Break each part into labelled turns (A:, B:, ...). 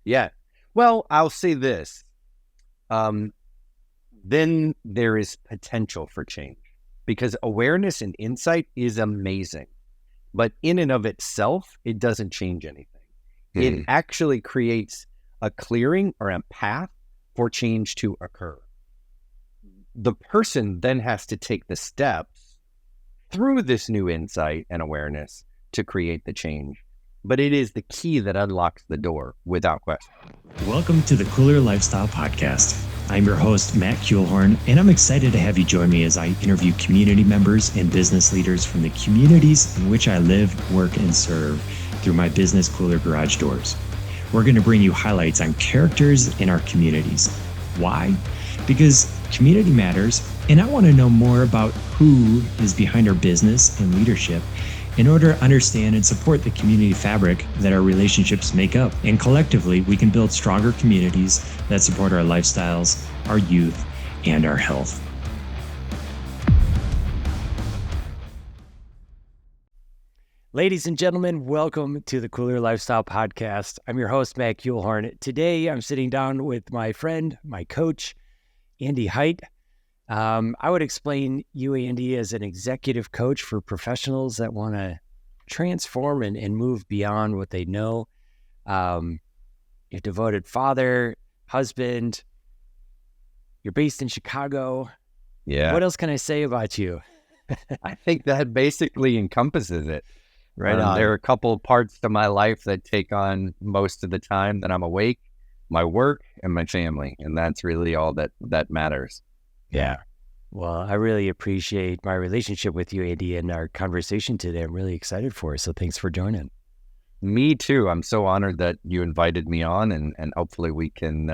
A: Yeah. Well, I'll say this. Then there is potential for change because awareness and insight is amazing, but in and of itself, it doesn't change anything. It actually creates a clearing or a path for change to occur. The person then has to take the steps through this new insight and awareness to create the change. But it is the key that unlocks the door without question.
B: Welcome to the Kooler Lifestyle Podcast. I'm your host, Matt Kuehlhorn, and I'm excited to have you join me as I interview community members and business leaders from the communities in which I live, work, and serve through my business Kooler Garage Doors. We're going to bring you highlights on characters in our communities. Why? Because community matters, and I want to know more about who is behind our business and leadership in order to understand and support the community fabric that our relationships make up. And collectively, we can build stronger communities that support our lifestyles, our youth, and our health. Ladies and gentlemen, welcome to the Kooler Lifestyle Podcast. I'm your host, Matt Kuehlhorn. Today, I'm sitting down with my friend, my coach, Andy Hite. I would explain you, Andy, as an executive coach for professionals that want to transform and move beyond what they know. You're a devoted father, husband. You're based in Chicago.
A: Yeah.
B: What else can I say about you?
A: I think that basically encompasses it.
B: Right on.
A: There are a couple of parts to my life that take on most of the time that I'm awake, my work and my family. And that's really all that matters.
B: Yeah. Well, I really appreciate my relationship with you, Andy, and our conversation today. I'm really excited for it. So thanks for joining.
A: Me too. I'm so honored that you invited me on and hopefully we can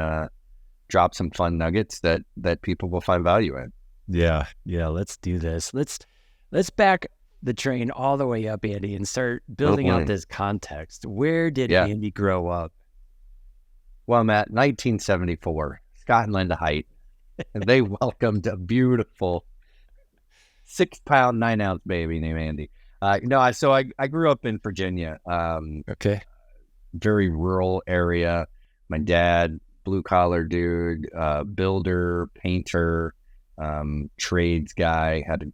A: drop some fun nuggets that people will find value in.
B: Yeah. Let's do this. Let's back the train all the way up, Andy, and start building out this context. Where did Andy grow up?
A: Well, I'm at 1974, Scott and Linda Hite. And they welcomed a beautiful 6-pound, 9-ounce baby named Andy. So I grew up in Virginia. Very rural area. My dad, blue collar dude, builder, painter, trades guy, had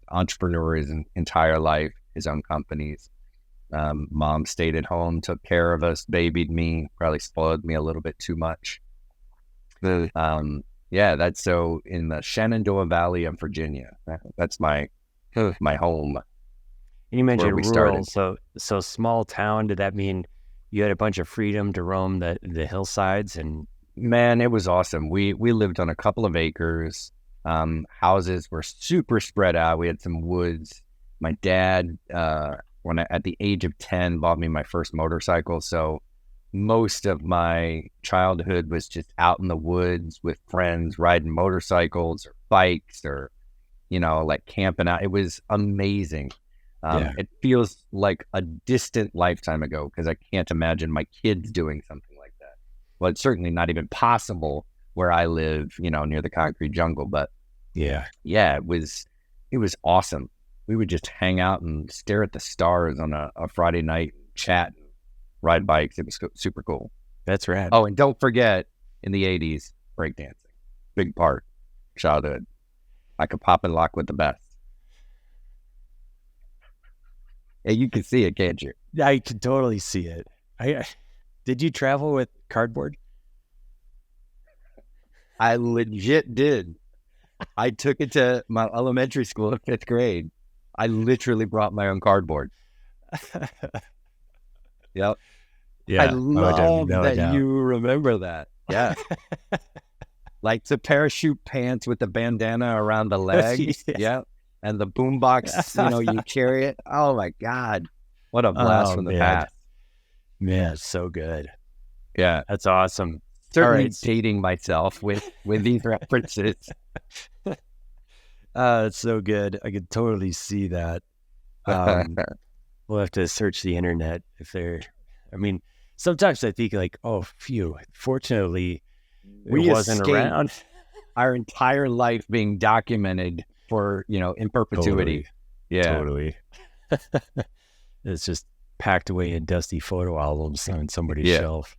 A: entrepreneur his entire life, his own companies. Mom stayed at home, took care of us, babied me, probably spoiled me a little bit too much. That's so in the Shenandoah Valley of Virginia. That's my home.
B: And you mentioned rural, so small town. Did that mean you had a bunch of freedom to roam the hillsides? And
A: man, it was awesome. We lived on a couple of acres. Houses were super spread out. We had some woods. My dad, at the age of 10, bought me my first motorcycle. So most of my childhood was just out in the woods with friends, riding motorcycles or bikes or, like camping out. It was amazing. It feels like a distant lifetime ago because I can't imagine my kids doing something like that. Well, it's certainly not even possible where I live, near the concrete jungle. But it was awesome. We would just hang out and stare at the stars on a Friday night, chat, ride bikes. It was super cool.
B: That's rad.
A: Oh, and don't forget, in the 80s, breakdancing. Big part. Childhood. I could pop and lock with the best. Hey, you can see it, can't you?
B: I can totally see it. Did you travel with cardboard?
A: I legit did. I took it to my elementary school in 5th grade. I literally brought my own cardboard. Yep.
B: Yeah.
A: I love that you remember that. Yeah. Like the parachute pants with the bandana around the legs. Yeah. And the boombox, you carry it. Oh my God. What a blast from the past.
B: Man, it's so good.
A: Yeah.
B: That's awesome.
A: Certainly dating myself with these references.
B: It's so good. I could totally see that. We'll have to search the internet sometimes I think like, oh, phew, fortunately it wasn't around.
A: Our entire life being documented for, in perpetuity.
B: Totally. It's just packed away in dusty photo albums on somebody's shelf.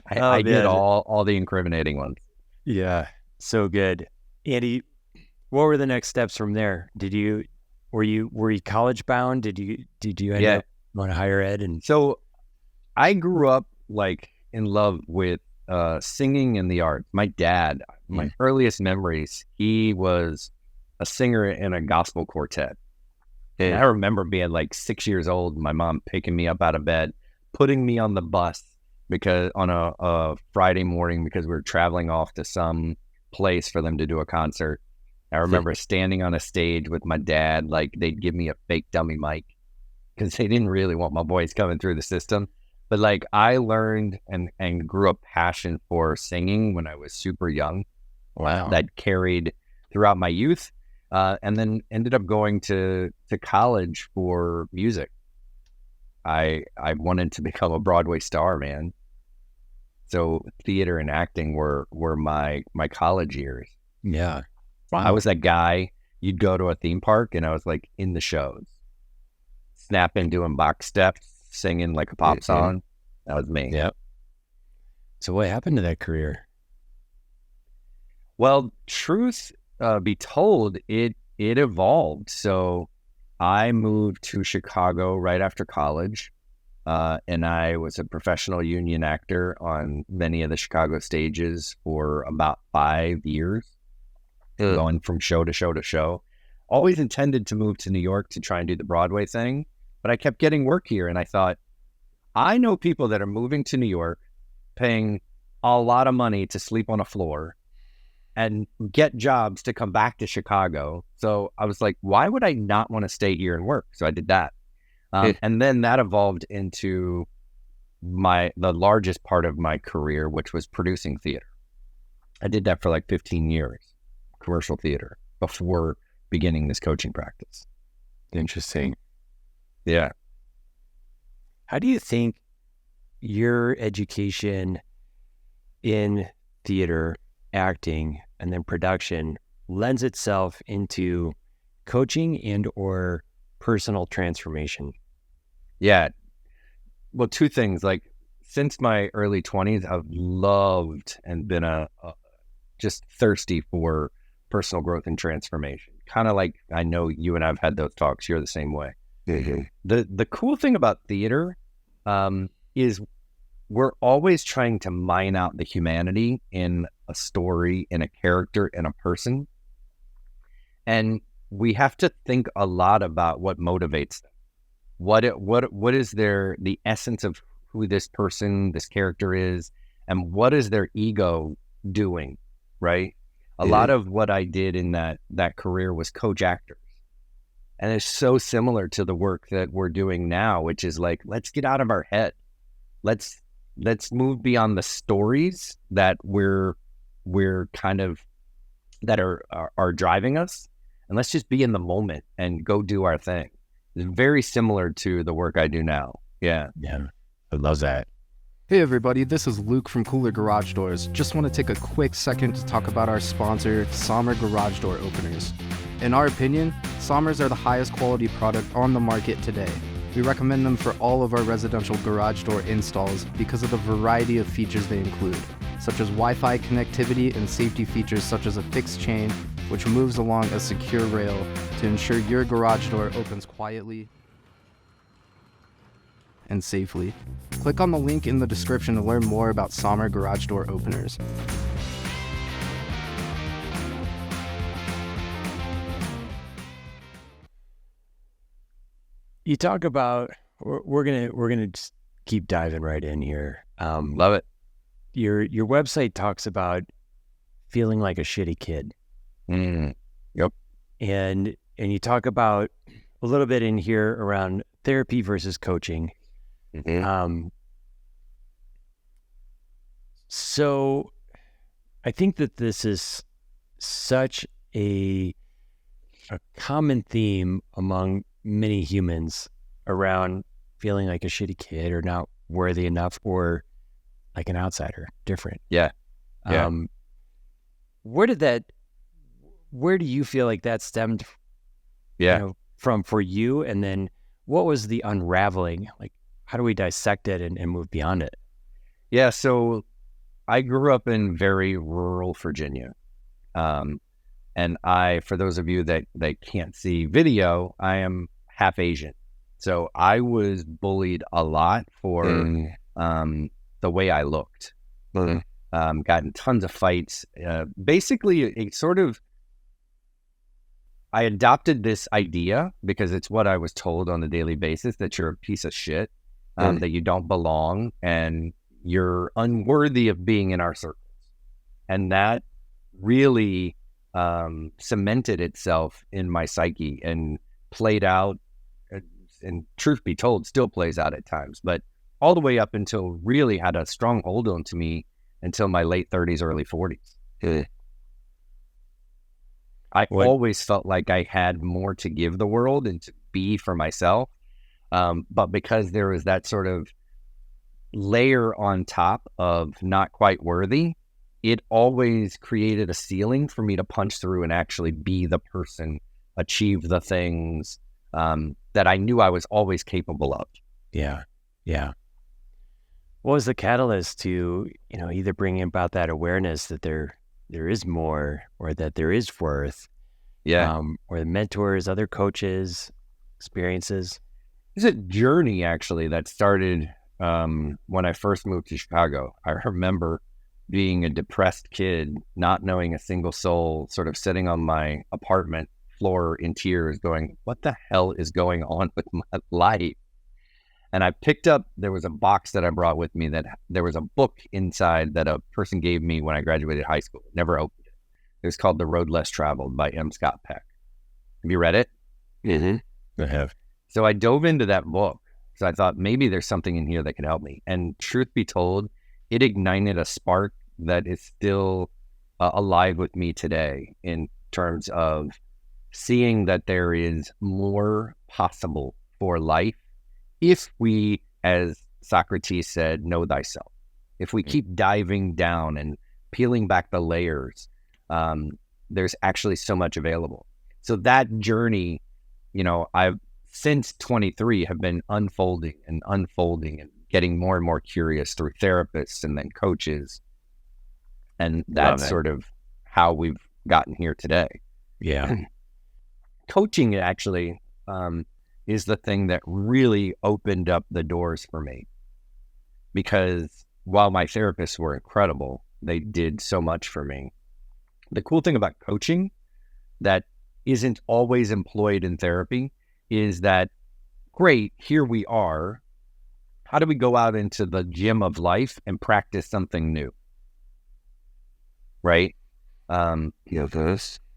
A: I did all the incriminating ones.
C: Yeah, so good. Andy, what were the next steps from there? Were you college bound? Did you end up on higher ed? And
A: so I grew up like in love with singing and the arts. My dad, my earliest memories, he was a singer in a gospel quartet. And I remember being like 6 years old, my mom picking me up out of bed, putting me on the bus because on a Friday morning because we were traveling off to some place for them to do a concert. I remember standing on a stage with my dad, like they'd give me a fake dummy mic because they didn't really want my voice coming through the system. But like I learned and grew a passion for singing when I was super young.
C: Wow.
A: That carried throughout my youth. And then ended up going to college for music. I wanted to become a Broadway star, man. So theater and acting were my college years.
C: Yeah.
A: Wow. I was that guy, you'd go to a theme park and I was like in the shows, snapping, doing box steps, singing like a pop song. That was me.
C: Yep. So what happened to that career?
A: Well, truth be told, it evolved. So I moved to Chicago right after college, and I was a professional union actor on many of the Chicago stages for about 5 years, going from show to show to show. Always intended to move to New York to try and do the Broadway thing, but I kept getting work here, and I thought, I know people that are moving to New York, paying a lot of money to sleep on a floor and get jobs to come back to Chicago. So I was like, why would I not want to stay here and work? So I did that. And then that evolved into the largest part of my career, which was producing theater. I did that for like 15 years, commercial theater, before beginning this coaching practice.
C: Interesting.
A: Yeah.
C: How do you think your education in theater, acting, and then production lends itself into coaching and or personal transformation?
A: Yeah. Well, two things. Like since my early 20s, I've loved and been just thirsty for personal growth and transformation. Kind of like I know you and I've had those talks. You're the same way.
C: Mm-hmm.
A: The cool thing about theater is we're always trying to mine out the humanity in a story, in a character, in a person. And we have to think a lot about what motivates them. What is the essence of who this person, this character is, and what is their ego doing, right? A lot of what I did in that career was coach actors. And it's so similar to the work that we're doing now, which is like, let's get out of our head. Let's move beyond the stories that we're kind of that are driving us, and let's just be in the moment and go do our thing. It's very similar to the work I do now. Yeah.
C: I love that.
D: Hey everybody, this is Luke from Kooler Garage Doors. Just want to take a quick second to talk about our sponsor, Sommar Garage Door Openers. In our opinion, Sommars are the highest quality product on the market today. We recommend them for all of our residential garage door installs because of the variety of features they include, such as Wi-Fi connectivity and safety features such as a fixed chain, which moves along a secure rail to ensure your garage door opens quietly and safely. Click on the link in the description to learn more about Sommar Garage Door Openers.
C: You talk about we're gonna just keep diving right in here.
A: Love it.
C: Your website talks about feeling like a shitty kid.
A: Yep.
C: And you talk about a little bit in here around therapy versus coaching.
A: Mm-hmm.
C: So I think that this is such a common theme among many humans around feeling like a shitty kid or not worthy enough or like an outsider, different.
A: Yeah.
C: Where do you feel like that stemmed from for you? And then what was the unraveling? Like, how do we dissect it and move beyond it?
A: Yeah, so I grew up in very rural Virginia. And for those of you that can't see video, I am half Asian. So I was bullied a lot for the way I looked. Got in tons of fights. Basically, it sort of, I adopted this idea because it's what I was told on a daily basis, that you're a piece of shit, that you don't belong, and you're unworthy of being in our circles. And that really cemented itself in my psyche and played out, and truth be told, still plays out at times, but all the way up until really had a strong hold on to me until my late 30s, early 40s. I always felt like I had more to give the world and to be for myself. But because there was that sort of layer on top of not quite worthy, it always created a ceiling for me to punch through and actually be the person, achieve the things that I knew I was always capable of.
C: Yeah. What was the catalyst to, either bringing about that awareness that there is more, or that there is worth?
A: Yeah.
C: Or the mentors, other coaches, experiences?
A: It's a journey, actually, that started when I first moved to Chicago. I remember being a depressed kid, not knowing a single soul, sort of sitting on my apartment floor in tears going, what the hell is going on with my life? And I picked up, there was a box that I brought with me that there was a book inside that a person gave me when I graduated high school. Never opened it. It was called The Road Less Traveled by M. Scott Peck. Have you read it?
C: Mm-hmm. I have.
A: So I dove into that book. So I thought maybe there's something in here that could help me. And truth be told, it ignited a spark that is still alive with me today, in terms of seeing that there is more possible for life if we, as Socrates said, know thyself. If we keep diving down and peeling back the layers, there's actually so much available. So that journey, I've since 23 have been unfolding and getting more and more curious through therapists and then coaches. And that's sort of how we've gotten here today.
C: Yeah.
A: Coaching actually is the thing that really opened up the doors for me, because while my therapists were incredible, they did so much for me. The cool thing about coaching that isn't always employed in therapy is that, great, here we are. How do we go out into the gym of life and practice something new? Right? And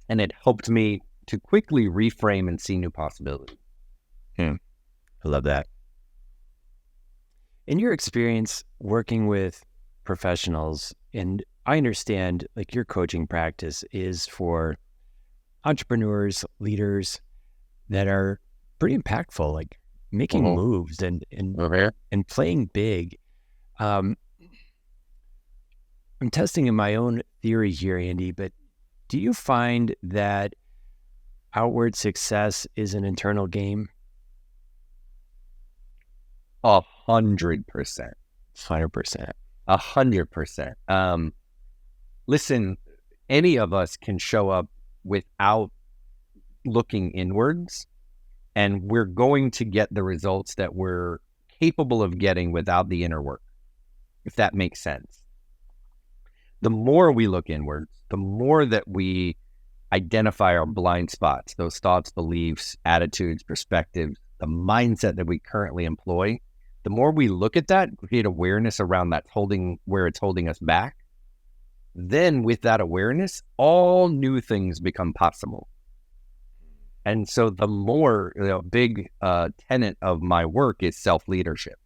A: it helped me to quickly reframe and see new possibilities.
C: I love that. In your experience working with professionals, and I understand like your coaching practice is for entrepreneurs, leaders that are pretty impactful, like making moves and playing big. I'm testing in my own theory here, Andy, but do you find that outward success is an internal game?
A: 100%.
C: 100%.
A: 100%. Listen, any of us can show up without looking inwards, and we're going to get the results that we're capable of getting without the inner work, if that makes sense. The more we look inwards, the more that we identify our blind spots, those thoughts, beliefs, attitudes, perspectives, the mindset that we currently employ, the more we look at that, create awareness around that where it's holding us back, then with that awareness, all new things become possible. And so the more, big tenet of my work is self-leadership.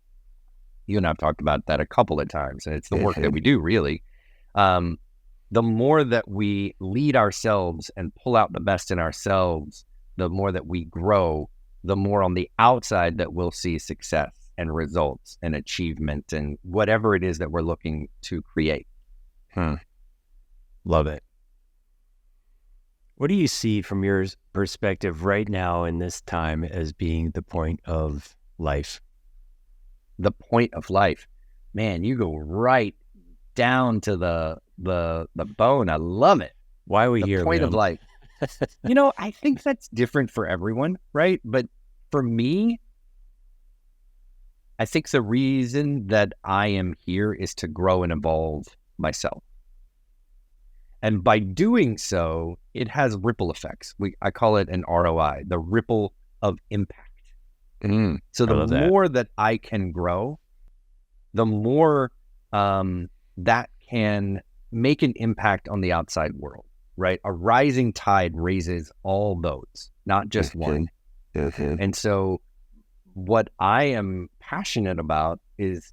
A: You and I have talked about that a couple of times, and it's the work that we do, really. The more that we lead ourselves and pull out the best in ourselves, the more that we grow, the more on the outside that we'll see success and results and achievement and whatever it is that we're looking to create.
C: Love it. What do you see from your perspective right now in this time as being the point of life?
A: the point of life, man, you go right down to the bone. I love it.
C: Why are we
A: The
C: here?
A: point of life. I think that's different for everyone, right? But for me, I think the reason that I am here is to grow and evolve myself. And by doing so, it has ripple effects. I call it an ROI, the ripple of impact. So the more that I can grow, the more that can make an impact on the outside world, right? A rising tide raises all boats, not just one. And so what I am passionate about is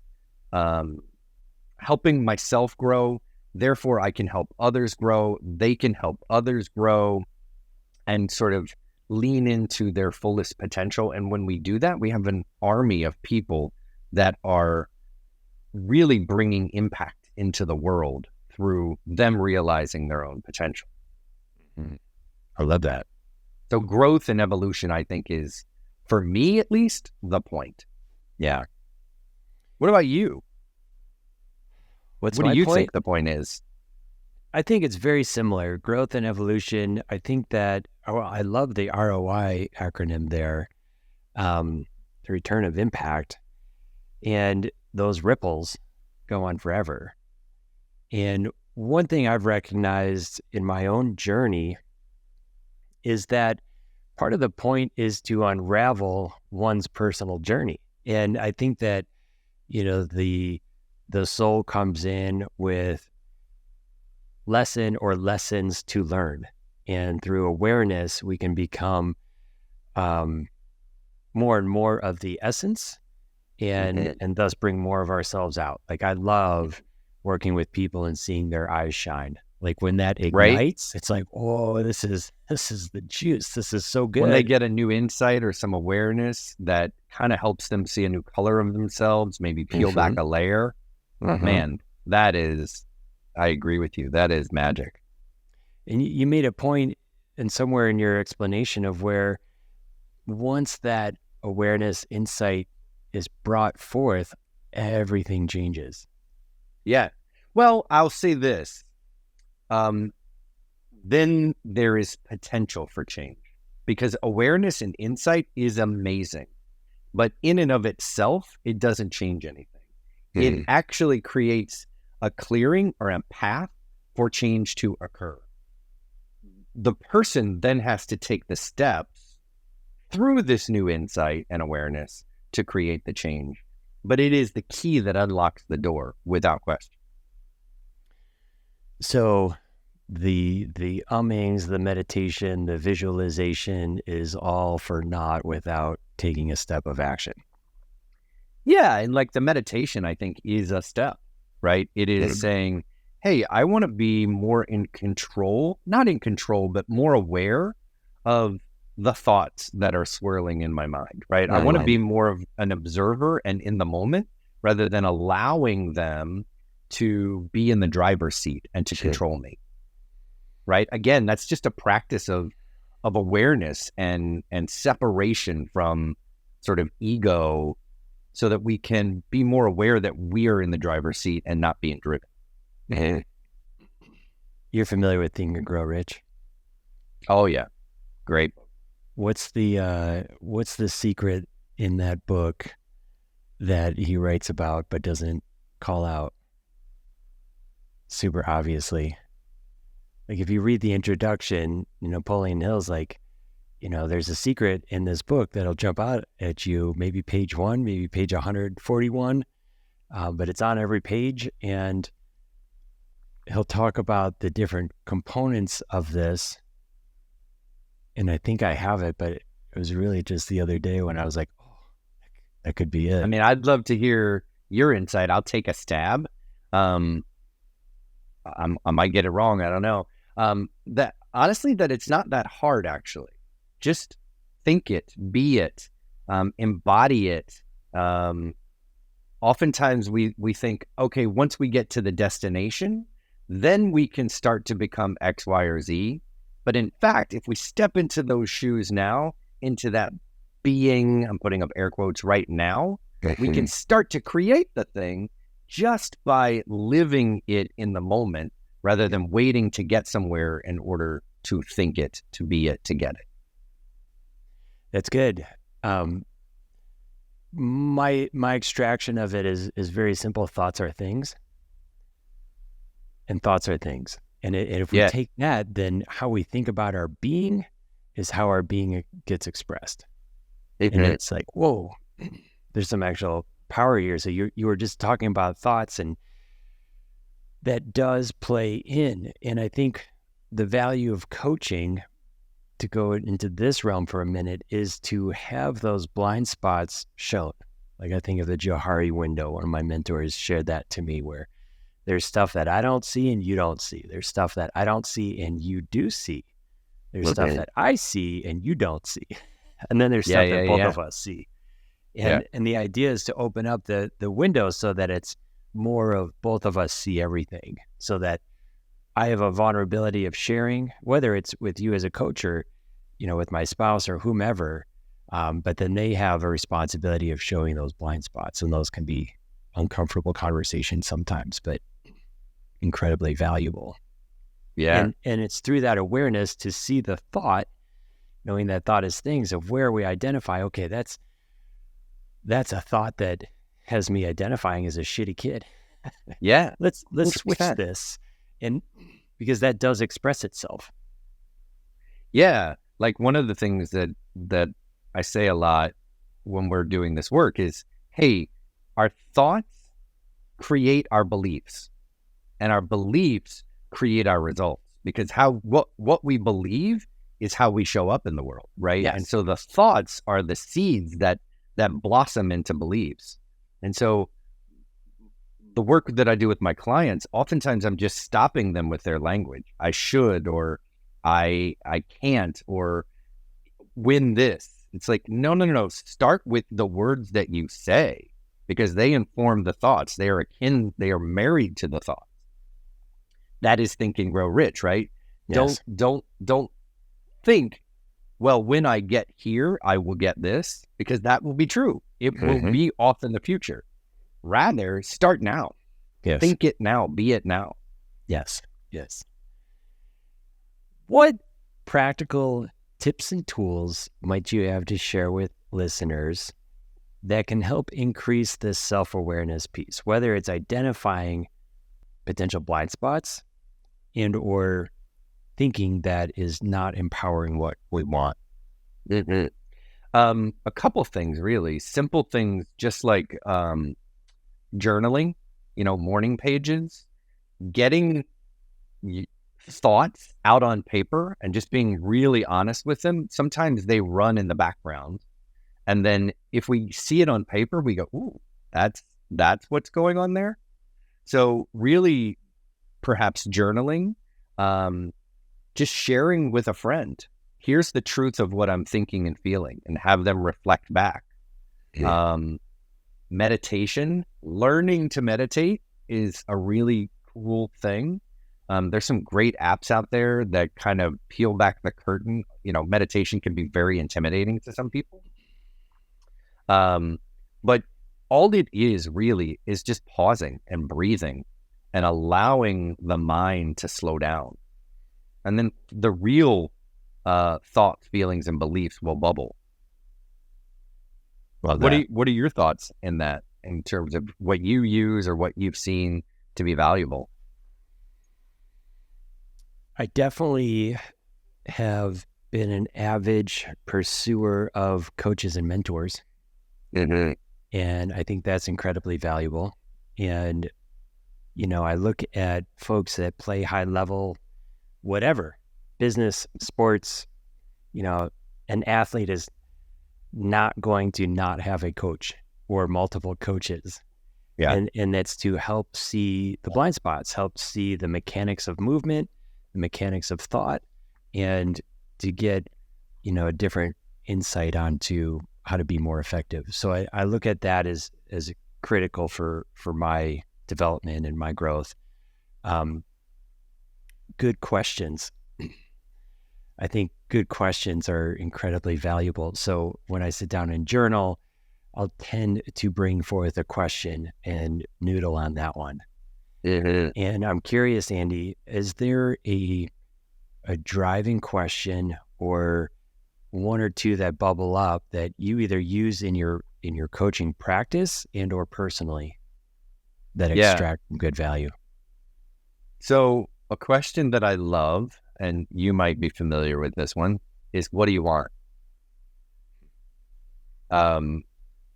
A: helping myself grow. Therefore, I can help others grow. They can help others grow and sort of lean into their fullest potential. And when we do that, we have an army of people that are really bringing impact into the world through them realizing their own potential.
C: I love that.
A: So growth and evolution, I think, is, for me at least, the point.
C: Yeah.
A: What about you?
C: What
A: do you think the point is?
C: I think it's very similar. Growth and evolution. I think that I love the ROI acronym there, the return of impact, and those ripples go on forever. And one thing I've recognized in my own journey is that part of the point is to unravel one's personal journey. And I think that, the soul comes in with lesson or lessons to learn. And through awareness, we can become more and more of the essence and thus bring more of ourselves out. Like, I love working with people and seeing their eyes shine. Like, when that ignites, It's like, oh, this is the juice. This is so good.
A: When they get a new insight or some awareness that kind of helps them see a new color of themselves, maybe peel back a layer, man, that is, I agree with you. That is magic.
C: And you made a point, and somewhere in your explanation, of where once that awareness, insight is brought forth, everything changes.
A: Yeah. Well, I'll say this. Then there is potential for change, because awareness and insight is amazing, but in and of itself, it doesn't change anything. It actually creates a clearing or a path for change to occur. The person then has to take the steps through this new insight and awareness to create the change, but it is the key that unlocks the door without question.
C: So the ummings, the meditation, the visualization is all for naught without taking a step of action.
A: Yeah, and like the meditation, I think, is a step, right? It is saying, hey, I want to be more in control, not in control, but more aware of the thoughts that are swirling in my mind, right? I want to be more of an observer and in the moment rather than allowing them to be in the driver's seat and to control me, right? Again, that's just a practice of awareness and separation from sort of ego, so that we can be more aware that we are in the driver's seat and not being driven.
C: You're familiar with Think and Grow Rich?
A: Oh yeah, great.
C: What's the secret in that book that he writes about but doesn't call out super obviously? Like, if you read the introduction, Napoleon Hill's like, there's a secret in this book that'll jump out at you, maybe page 1, maybe page 141, but it's on every page, and he'll talk about the different components of this. And I think I have it, but it was really just the other day when I was like, oh, that could be it.
A: I mean, I'd love to hear your insight. I'll take a stab. I might get it wrong. I don't know. That it's not that hard, actually. Just think it, be it, embody it. Oftentimes we think, okay, once we get to the destination, then we can start to become X, Y, or Z. But in fact, if we step into those shoes now, into that being, I'm putting up air quotes, right now, We can start to create the thing just by living it in the moment rather than waiting to get somewhere in order to think it, to be it, to get it.
C: That's good. My extraction of it is very simple. Thoughts are things, and thoughts are things. And if we take that, then how we think about our being is how our being gets expressed. And it's like, whoa, there's some actual power here. So you were just talking about thoughts, and that does play in. And I think the value of coaching, to go into this realm for a minute, is to have those blind spots shown. Like I think of the Johari window. One of my mentors shared that to me, where there's stuff that I don't see and you don't see. There's stuff that I don't see and you do see. There's stuff that I see and you don't see. And then there's stuff that both of us see. And the idea is to open up the window so that it's more of both of us see everything, so that I have a vulnerability of sharing, whether it's with you as a coach or, with my spouse or whomever, but then they have a responsibility of showing those blind spots, and those can be uncomfortable conversations sometimes, but incredibly valuable.
A: Yeah.
C: And it's through that awareness to see the thought, knowing that thought is things, of where we identify, okay, that's a thought that has me identifying as a shitty kid.
A: Yeah.
C: Let's
A: 100%.
C: switch this. And because that does express itself.
A: Yeah. Like one of the things that I say a lot when we're doing this work is, hey, our thoughts create our beliefs, and our beliefs create our results, because what we believe is how we show up in the world, right?
C: Yes.
A: And so the thoughts are the seeds that blossom into beliefs. And so the work that I do with my clients, oftentimes I'm just stopping them with their language. I should, or I can't, or win this. It's like, no. Start with the words that you say, because they inform the thoughts. They are married to the thoughts. That is Think and Grow Rich, right?
C: Yes.
A: Don't think, well, when I get here, I will get this, because that will be true. It will be off in the future. Rather, start now.
C: Yes.
A: Think it now. Be it now.
C: Yes. What practical tips and tools might you have to share with listeners that can help increase this self-awareness piece, whether it's identifying potential blind spots and or thinking that is not empowering what we want?
A: A couple things, really simple things, just like journaling, morning pages, getting thoughts out on paper and just being really honest with them. Sometimes they run in the background, and then if we see it on paper, we go, ooh, that's what's going on there. So really, perhaps journaling, just sharing with a friend, here's the truth of what I'm thinking and feeling, and have them reflect back. Meditation, learning to meditate is a really cool thing. There's some great apps out there that kind of peel back the curtain. Meditation can be very intimidating to some people. But all it is really is just pausing and breathing and allowing the mind to slow down. And then the real thoughts, feelings, and beliefs will bubble. What are your thoughts in that, in terms of what you use or what you've seen to be valuable?
C: I definitely have been an avid pursuer of coaches and mentors. And I think that's incredibly valuable. And, I look at folks that play high level, whatever, business, sports, an athlete is not going to not have a coach or multiple coaches. Yeah. And that's to help see the blind spots, help see the mechanics of movement, the mechanics of thought, and to get, a different insight onto how to be more effective. So I look at that as critical for my development and my growth. Good questions. I think good questions are incredibly valuable. So when I sit down and journal, I'll tend to bring forth a question and noodle on that one. And I'm curious, Andy, is there a driving question or one or two that bubble up that you either use in your coaching practice and or personally that extract good value?
A: So a question that I love, and you might be familiar with this one, is what do you want?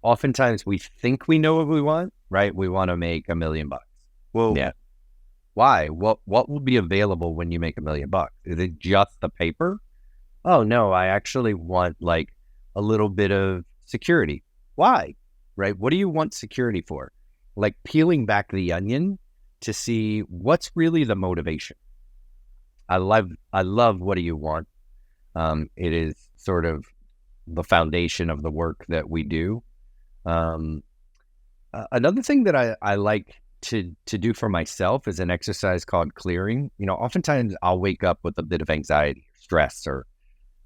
A: Oftentimes we think we know what we want, right? We want to make $1 million. Well,
C: yeah.
A: Why? What will be available when you make $1 million? Is it just the paper? Oh no, I actually want like a little bit of security. Why? Right? What do you want security for? Like peeling back the onion to see what's really the motivation. I love what do you want? It is sort of the foundation of the work that we do. Another thing that I like to do for myself is an exercise called clearing. Oftentimes I'll wake up with a bit of anxiety, stress, or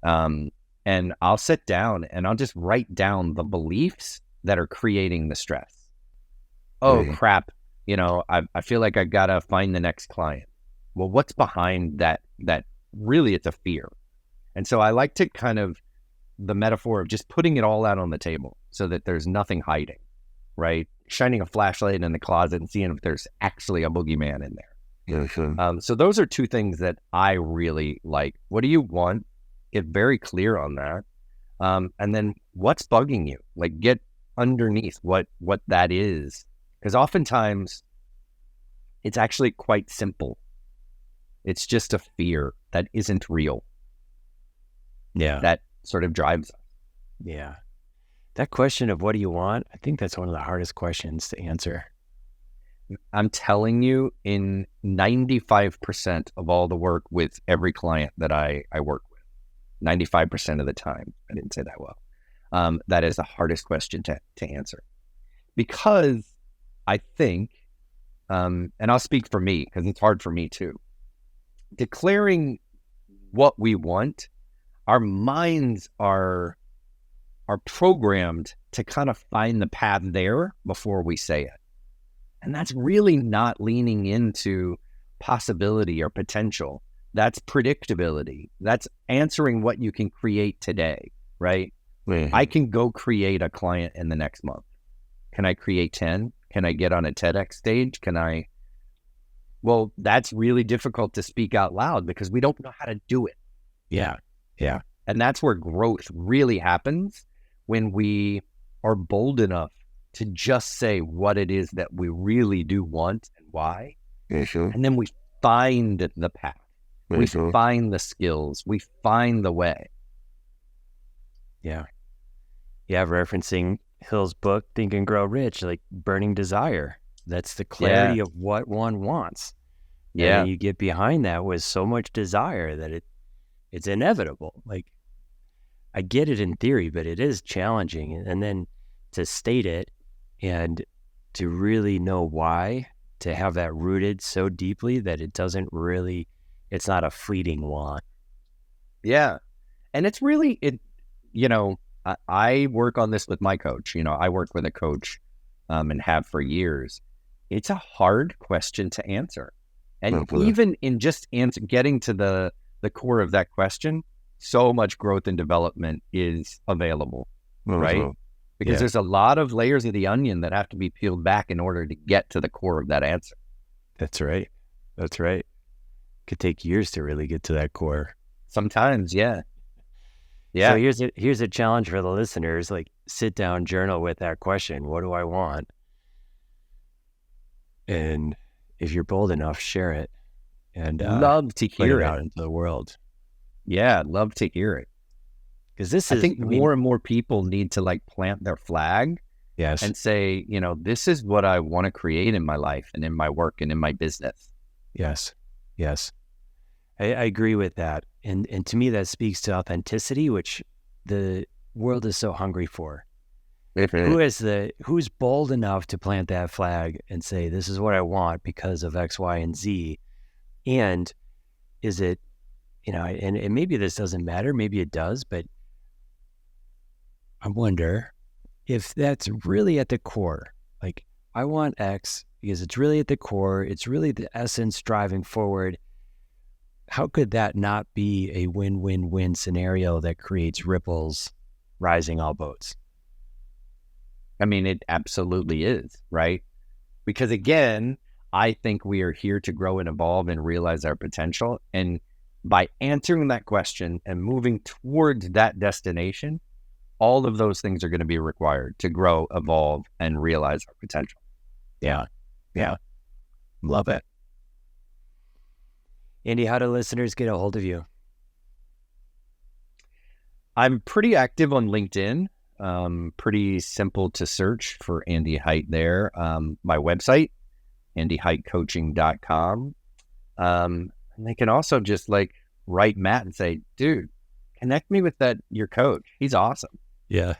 A: and I'll sit down and I'll just write down the beliefs that are creating the stress. Oh crap, I feel like I gotta find the next client. Well, what's behind that really it's a fear. And so I like to kind of the metaphor of just putting it all out on the table so that there's nothing hiding, right? Shining a flashlight in the closet and seeing if there's actually a boogeyman in there.
E: Yeah, sure.
A: So those are two things that I really like. What do you want? Get very clear on that. And then what's bugging you? Like get underneath what that is. Because oftentimes it's actually quite simple. It's just a fear that isn't real.
C: Yeah.
A: That sort of drives us.
C: Yeah. That question of what do you want? I think that's one of the hardest questions to answer.
A: I'm telling you, in 95% of all the work with every client that I work with, 95% of the time, I didn't say that well, that is the hardest question to answer. Because I think, and I'll speak for me, because it's hard for me too, declaring what we want, our minds are programmed to kind of find the path there before we say it. And that's really not leaning into possibility or potential. That's predictability. That's answering what you can create today, right?
E: Mm-hmm.
A: I can go create a client in the next month. Can I create 10? Can I get on a TEDx stage? Well, that's really difficult to speak out loud because we don't know how to do it.
C: Yeah. Yeah.
A: And that's where growth really happens, when we are bold enough to just say what it is that we really do want and why.
E: Yeah, sure.
A: And then we find the path.
E: Yeah,
A: We
E: sure.
A: find the skills. We find the way.
C: Yeah. Yeah. Referencing Hill's book, Think and Grow Rich, like burning desire. That's the clarity of what one wants.
A: Yeah.
C: And you get behind that with so much desire that it's inevitable. Like, I get it in theory, but it is challenging. And then to state it and to really know why, to have that rooted so deeply that it's not a fleeting want.
A: Yeah. And it's really, I work on this with my coach. I work with a coach and have for years. It's a hard question to answer. And even in just getting to the core of that question, so much growth and development is available, right? Because there's a lot of layers of the onion that have to be peeled back in order to get to the core of that answer.
C: That's right. That's right. Could take years to really get to that core.
A: Sometimes, yeah. Yeah.
C: So here's a challenge for the listeners, like sit down, journal with that question. What do I want? And if you're bold enough, share it and
A: love to
C: put
A: hear
C: it
A: it
C: out into the world.
A: Yeah, love to hear it.
C: Because
A: I think more and more people need to like plant their flag
C: yes,
A: and say, this is what I want to create in my life and in my work and in my business.
C: yes. I agree with that. And to me, that speaks to authenticity, which the world is so hungry for. Who's bold enough to plant that flag and say, this is what I want because of X, Y, and Z? And is it, and maybe this doesn't matter, maybe it does, but I wonder if that's really at the core, like I want X because it's really at the core, it's really the essence driving forward, how could that not be a win-win-win scenario that creates ripples rising all boats?
A: I mean, it absolutely is, right? Because again, I think we are here to grow and evolve and realize our potential. And by answering that question and moving towards that destination, all of those things are going to be required to grow, evolve, and realize our potential.
C: Yeah. Love it. Andy, how do listeners get a hold of you?
A: I'm pretty active on LinkedIn. Pretty simple to search for Andy Hite there. My website, andyhitecoaching.com. And they can also just write Matt and say, dude, connect me with your coach. He's awesome.
C: Yeah.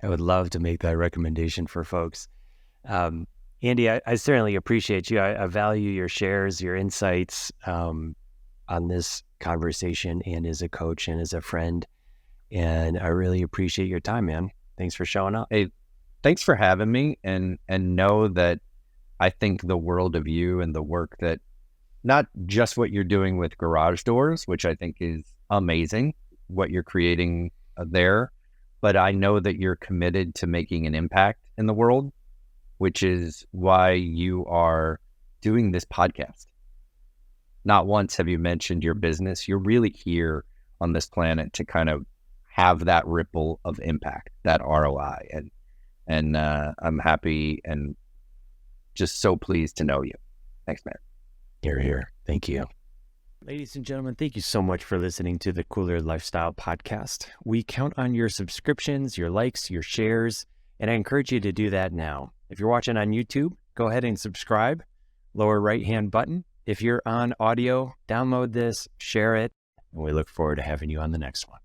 C: I would love to make that recommendation for folks. Andy, I certainly appreciate you. I value your shares, your insights on this conversation, and as a coach and as a friend. And I really appreciate your time, man. Thanks for showing up.
A: Hey, thanks for having me, and know that I think the world of you and the work that, not just what you're doing with garage doors, which I think is amazing, what you're creating there, but I know that you're committed to making an impact in the world, which is why you are doing this podcast. Not once have you mentioned your business. You're really here on this planet to kind of have that ripple of impact, that ROI. And I'm happy and just so pleased to know you. Thanks, man.
C: Here. Thank you. Ladies and gentlemen, thank you so much for listening to the Kooler Lifestyle Podcast. We count on your subscriptions, your likes, your shares, and I encourage you to do that now. If you're watching on YouTube, go ahead and subscribe, lower right-hand button. If you're on audio, download this, share it, and we look forward to having you on the next one.